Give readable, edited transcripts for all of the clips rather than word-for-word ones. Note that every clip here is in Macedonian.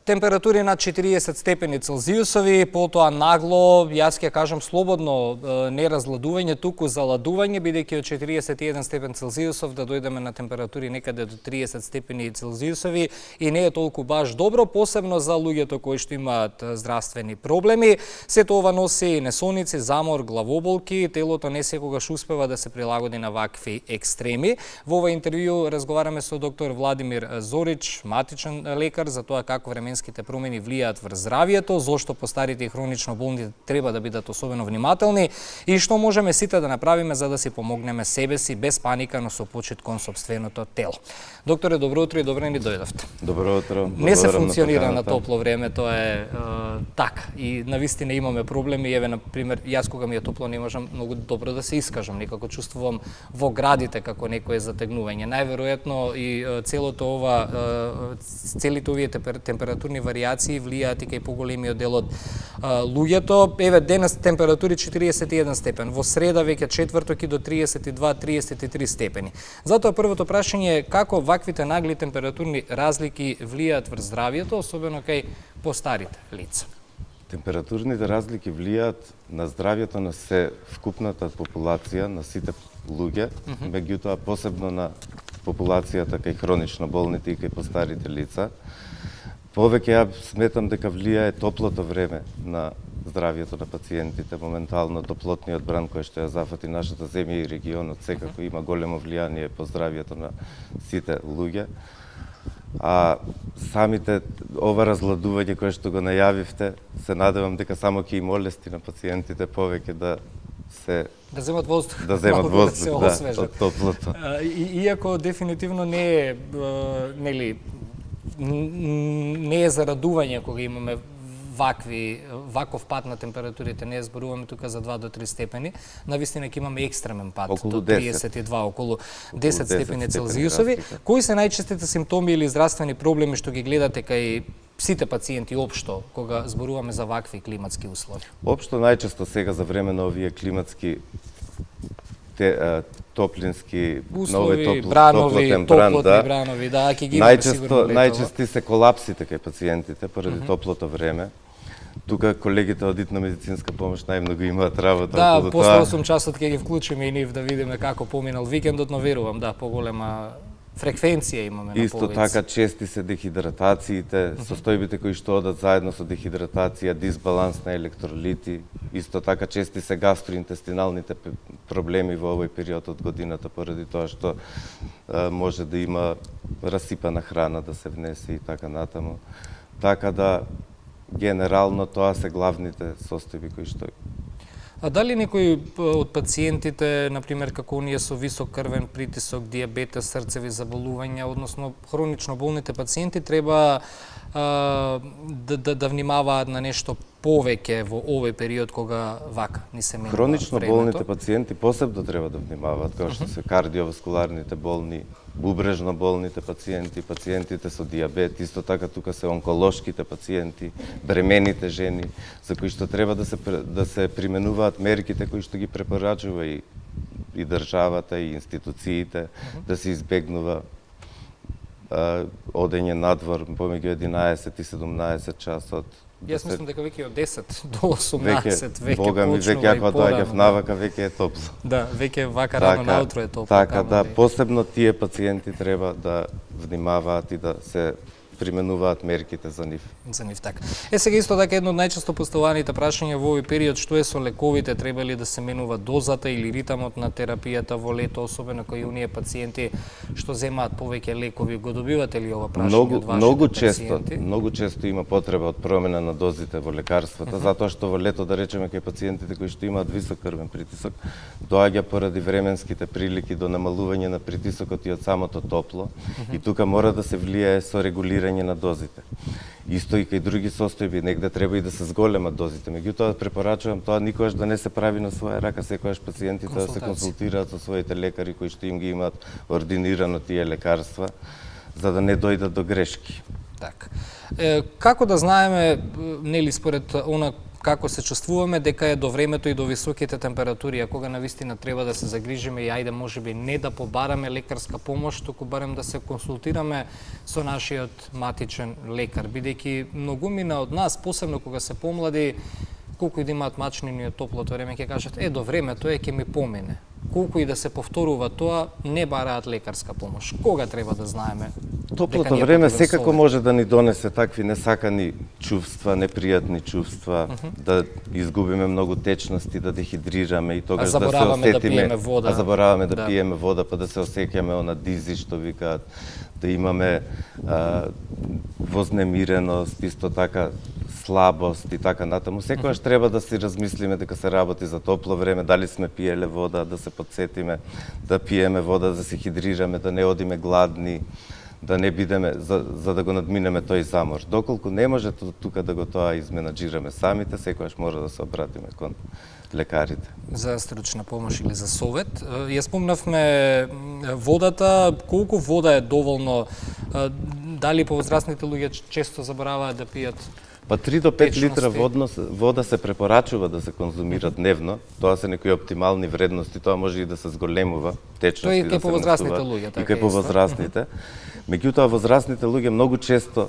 Температури над 40 степени Целзиусови, потоа нагло, јас ќе кажам слободно, не разладување, туку заладување, бидејќи од 41 степен Целзиусов да дојдеме на температури некаде до 30 степени Целзиусови и не е толку баш добро, посебно за луѓето кои што имаат здравствени проблеми. Сето ова носи несоници, замор, главоболки, телото не секогаш успева да се прилагоди на вакви екстреми. Во ова интервју разговараме со доктор Владимир Зорич, матичен лекар, за тоа како временските промени влијаат врз здравието, зошто постарите и хронично болни треба да бидат особено внимателни и што можеме сите да направиме за да си помогнеме себе си без паника, но со почит кон сопственото тело. Докторе, добро утро и добре ни дојдовте. Добро утро. Не се функционира на топло време, тоа е така. И навистина имаме проблеми. Еве, на пример, јас кога ми е топло не можам многу добро да се искажам. Некако чувствувам во градите како некое затегнување. Најверојатно и целите овие температурни варијации влијаат и кај поголемиот дел од луѓето. Еве, денес температури 41 степен. Во среда веќе четврток и до 32-33 степени. Затоа првото прашање е како ваквите нагли температурни разлики влијаат врз здравието, особено кај постарите лица. Температурните разлики влијаат на здравието на се вкупната популација, на сите луѓе, меѓутоа посебно на популацијата кај хронично болните и кај постарите лица. Повеќе ја сметам дека влијае топлото време на здравието на пациентите, моментално топлотниот бран кој што ја зафати нашата земја и регионот секако има големо влијание по здравието на сите луѓе. А самите ова разладување кое што го најавивте, се надевам дека само ќе им олести на пациентите повеќе да земат воздух, од топлото. Иако дефинитивно не е за радување кога имаме ваков пат на температурите, не зборуваме тука за 2 до 3 степени, навистина ќе имаме екстремен пат до 32, околу 10 степени Целзиусови. Кои се најчестите симптоми или здравствени проблеми што ги гледате кај сите пациенти општо кога зборуваме за вакви климатски услови? Општо најчесто сега за време на овие климатски топлински услови, топлотни бранови, да, ќе ги имаме сигурно летово. Најчести се колапсите кај пациентите поради топлото време. Тука колегите од итно-медицинска помош најмногу имаат работа. Да, после 8 часот ќе ги вклучиме и нив да видиме како поминал викендот, но верувам, да, поголема фреквенција имаме на повеќе. Исто така чести се дехидратациите, состојбите кои што одат заедно со дехидратација, дисбаланс на електролити, исто така чести се гастроинтестиналните проблеми во овој период од годината поради тоа што може да има расипана храна да се внесе и така натаму. Така да генерално тоа се главните состојби кои што. А дали некои од пациентите, например, како оние со висок крвен притисок, дијабетес, срцеви заболувања, односно хронично болните пациенти, треба да внимаваат на нешто повеќе во овој период кога вака ни се менува времето? Хронично болните пациенти посебно треба да внимаваат, како што се кардиоваскуларните болни, бубрежно болните пациенти, пациентите со дијабет, исто така тука се онколошките пациенти, бремените жени, за кои што треба да се применуваат мерките кои што ги препорачува и државата и институциите, да се избегнува одење надвор помеѓу 11 и 17 часот. Јас мислам дека веќе од 10 до 18 веќе Бога ми, веќе ако доаѓав навака, веќе е топло. Да, веќе вака рано наутро е топло. Така да, посебно тие пациенти треба да внимаваат и да се применуваат мерките за нив. За нив, така. Сега исто така едно од најчесто поставаните прашања во овој период, што е со лековите, треба ли да се менува дозата или ритамот на терапијата во лето, особено кои оние пациенти што земаат повеќе лекови, го добивате ли ова прашање од вашите пациенти? Многу често има потреба од промена на дозите во лекарствата, затоа што во лето, да речеме, кај пациентите кои што имаат висок крвен притисок, доаѓа поради временските прилики до намалување на притисокот и од самото топло, и тука мора да се влијае со регулирање на дозите. Исто и кај други состојби, негде треба и да се зголемат дозите. Меѓутоа, препорачувам тоа никогаш да не се прави на своја рака, секогаш пациентите да се консултираат со своите лекари кои што им ги имаат ординирано тие лекарства, за да не дојдат до грешки. Така. Како да знаеме, нели според она како се чувствуваме, дека е до времето и до високите температури, а кога навистина треба да се загрижиме и ајде можеби не да побараме лекарска помош, туку барем да се консултираме со нашиот матичен лекар, бидејќи многумина од нас, посебно кога се помлади, колку и да имаат мачнини од топлото време, ќе кажат, до времето ќе ми помине. Колку и да се повторува тоа, не бараат лекарска помош. Кога треба да знаеме? Топлото време секако може да ни донесе такви несакани чувства, непријатни чувства, да изгубиме многу течности, да дехидрираме и тогаш да се осетиме, вода. а забораваме да пиеме вода, па да се осеќаме она дизи што викаат, да имаме вознемиреност, исто така слабост и така натаму. Секогаш треба да си размислиме дека се работи за топло време, дали сме пиеле вода, да се подсетиме да пиеме вода, да се хидрираме, да не одиме гладни, да не бидеме, за да го надминеме тој замор. Доколку не може тука да го тоа изменаџираме самите, секогаш мора да се обратиме кон лекарите. За стручна помош или за совет. Ја спомнавме водата, колку вода е доволно, дали повозрастните луѓе често забораваат да пијат? Па 3 до 5 литра вода се препорачува да се конзумира дневно. Тоа се некои оптимални вредности, тоа може и да се зголемува, течности Тој да се повозрастните луѓе, така и кај повозрастните. Меѓутоа возрастните луѓе многу често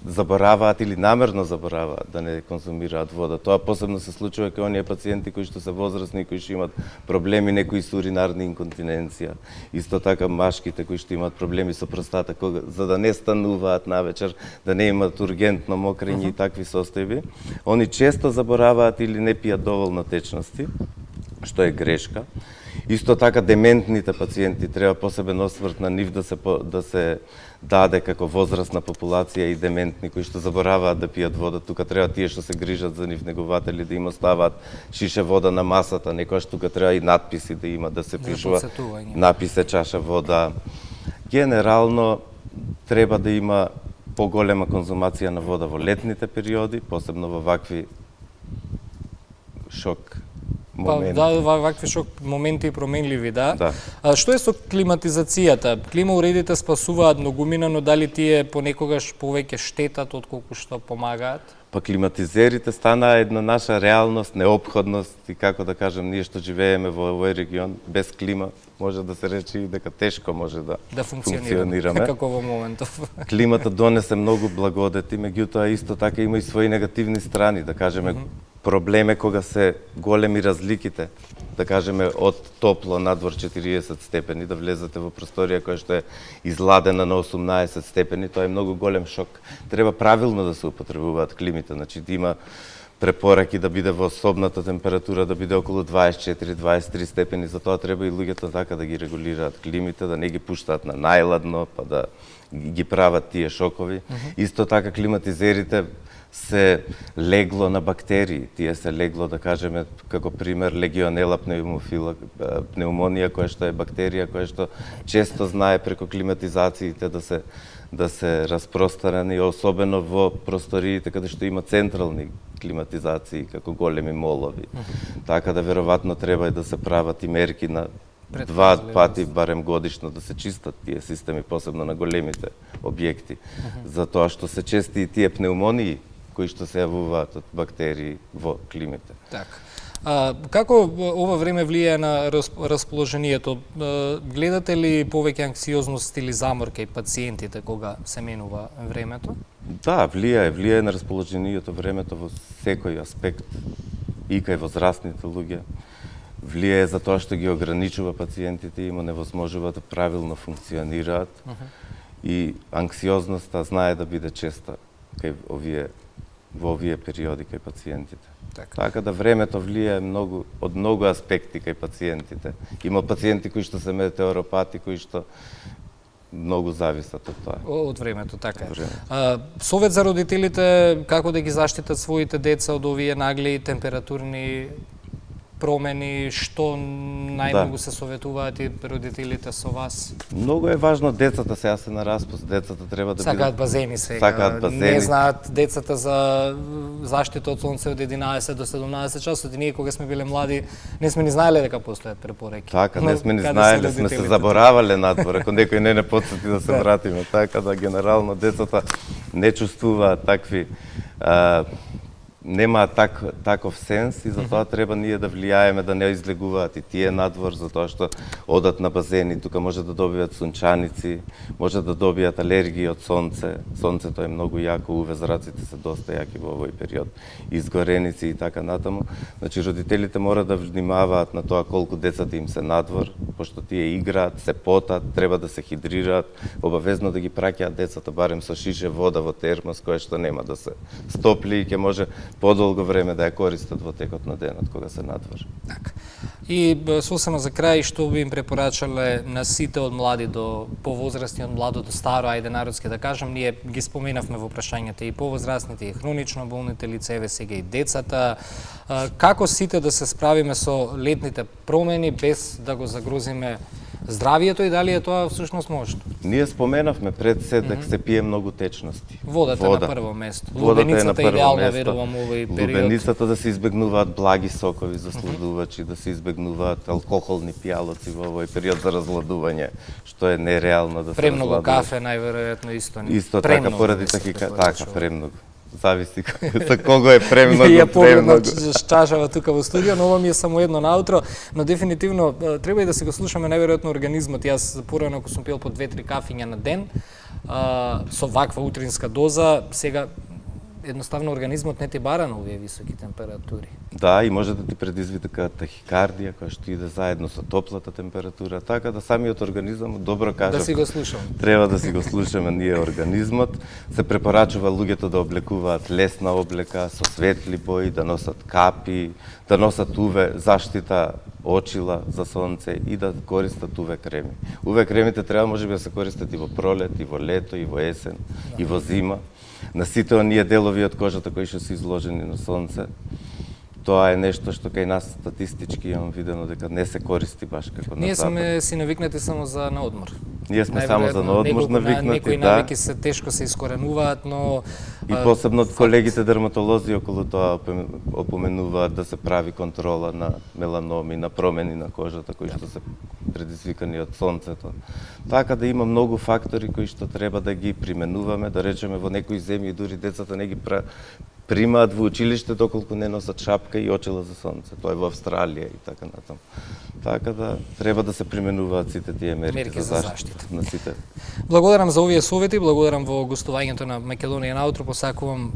забораваат или намерно забораваат да не конзумираат вода. Тоа посебно се случува кај оние пациенти кои што се возрастни, кои што имаат проблеми некои со уринарна инконтиненција. Исто така машките кои што имаат проблеми со простата, за да не стануваат навечер, да не имаат ургентно мокрење и такви состојби, они често забораваат или не пијат доволно течности, што е грешка. Исто така дементните пациенти треба посебен осврт на нив да се даде како возрастна популација и дементни кои што забораваат да пијат вода. Тука треба тие што се грижат за нив негователи да им оставаат шише вода на масата, некојаш тука треба и надписи да има, да се пишува написе чаша вода. Генерално треба да има поголема конзумација на вода во летните периоди, посебно во вакви шок моменти. Да, вакви шок моменти и променливи, да. Да. Што е со климатизацијата? Климауредите спасуваат многумина, но дали тие понекогаш повеќе штетат отколку што помагаат? Па климатизерите станаа една наша реалност, неопходност и како да кажем, ние што живееме во овој регион без клима, може да се рече и дека тешко може да функционираме. Како во моментов. Климата донесе многу благодети, меѓутоа исто така има и своји негативни страни, да кажеме, проблем е кога се големи разликите, да кажеме од топло надвор 40 степени, да влезете во просторија која што е изладена на 18 степени, тоа е многу голем шок. Треба правилно да се употребуваат климите, значи да има препораки да биде во собната температура да биде околу 24-23 степени, затоа треба и луѓето така да ги регулираат климите, да не ги пуштаат на најладно, па да ги прават тие шокови. Исто така климатизерите се легло на бактерии. Тие се легло, да кажеме, како пример, легионела пневмонија, која што е бактерија, која што често знае преко климатизациите да се распространени, особено во просториите каде што има централни климатизации, како големи молови. Така да веројатно треба и да се прават и мерки на 2 пати барем годишно да се чистат тие системи, посебно на големите објекти, затоа што се чести и тие пневмонии кои што се јавуваат од бактерии во климите. Така. Како ова време влијае на расположението? Гледате ли повеќе анксиозност или замор кај пациентите кога се менува времето? Да, влијае на расположението времето во секој аспект, и кај возрастните луѓе. Влијае за тоа што ги ограничува пациентите и им невозможува да правилно функционираат. И анксиозноста знае да биде честа кај во овие периоди кај пациентите. Така да времето влијае од многу аспекти кај пациентите. Има пациенти кои што се метеоропати, кои што многу зависат од тоа. Од времето, така е. Совет за родителите, како да ги заштитат своите деца од овие нагли температурни промени, што најмногу се советуваат и родителите со вас? Многу е важно децата сега се на распуст, децата треба да сакаат базени сега. Не знаат децата за заштита од сонце од 11 до 17 часот и ние кога сме биле млади не сме ни знаеле дека постојат препораки. Така, не сме ни знаеле, сме се заборавале надвор, ако некој не потсети да се вратиме. Така да генерално децата не чувствуваат такви нема таков сенс и затоа треба ние да влијаеме да не излегуваат и тие надвор, затоа што одат на базени, тука може да добијат сунчаници, може да добијат алергии од сонце. Сонцето е многу јако, УВ-зраците се доста јаки во овој период, изгореници и така натаму. Значи родителите мора да внимаваат на тоа колку децата им се надвор, пошто тие играат, се потат, треба да се хидрираат, обавезно да ги праќаат децата барем со шише вода во термос, која што нема да се стопли и ќе може подолго време да ја користат во текот на денот кога се надвор. Така. И сосема за крај, што би им препорачале на сите од млади до повозрастни, од младо до старо, ајде народски да кажам, ние ги споменавме во прашањата и повозрастните, и хронично болните лица, еве сега и децата. Како сите да се справиме со летните промени без да го загрозиме здравието и дали е тоа всушност можно? Ние споменавме пред се дека се пие многу течности. Водата е на прво место. Водата е на прво идеална, место. верувам, овој период. Лубеницата да се избегнуваат благи сокови за сладувачи, да се избегнуваат алкохолни пијалоци во овој период за разладување, што е нереално да се Премногу кафе, најверојатно исто. Исто така, поради така, премногу. Зависи за кого е премногу. Ја погледнав чашава тука во студио, но ова ми е само едно наутро, но дефинитивно треба и да се го слушаме најверојатно организмот. Јас порано ако сум пил по 2-3 кафиња на ден, со ваква утринска доза, сега едноставно организмот не ти бара на овие високи температури. Да, и може да ти предизвика тахикардија, која што иде заедно со топлата температура, така да самиот организам, добро кажам, Да си го слушаме. Треба да си го слушаме ние организмот. Се препорачува луѓето да облекуваат лесна облека со светли бои, да носат капи, да носат УВ заштита очила за сонце и да користат УВ креми. УВ кремите треба можеби да се користат и во пролет, и во лето, и во есен, и во зима. На сите оние делови од кожата кои што се изложени на сонце. Тоа е нешто што кај нас статистички имам видено дека не се користи баш како на Ние запад. сме си навикнати само за наодмор. Ние сме само за наодмор навикнати, некои да. навики се тешко се искоренуваат, но И посебно колегите дерматолози околу тоа опоменуваат да се прави контрола на меланоми, на промени на кожата кои што се предизвикани од сонцето. Така да има многу фактори кои што треба да ги применуваме, да речеме во некои земји дури децата не ги примаат во училиште доколку не носат шапка и очила за сонце. Тоа е во Австралија и така натаму. Така да треба да се применуваат сите тие мерки за заштита на сите. Благодарам за овие совети, благодарам во гостувањето на Македонија наутро, посакувам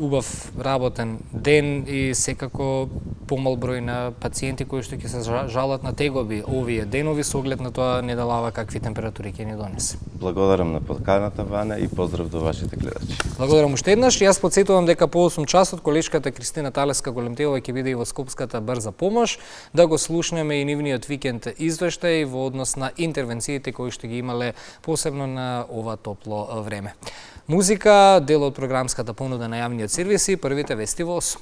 убав работен ден и секако помал број на пациенти кои што ќе се жалат на тегоби овие денови со оглед на тоа недалава какви температури ќе ни донесе. Благодарам на подканата, Ваня, и поздрав до вашите гледачи. Благодарам уште еднаш. Јас потсетувам дека по 8 часот колешката Кристина Талеска Големтелова ќе биде и во Скопската брза помош, да го слушнеме и нивниот викенд извештај во однос на интервенциите кои што ги имале посебно на ова топло време. Музика, дел од програмската понуда на јавниот сервиси, првите вести во 8.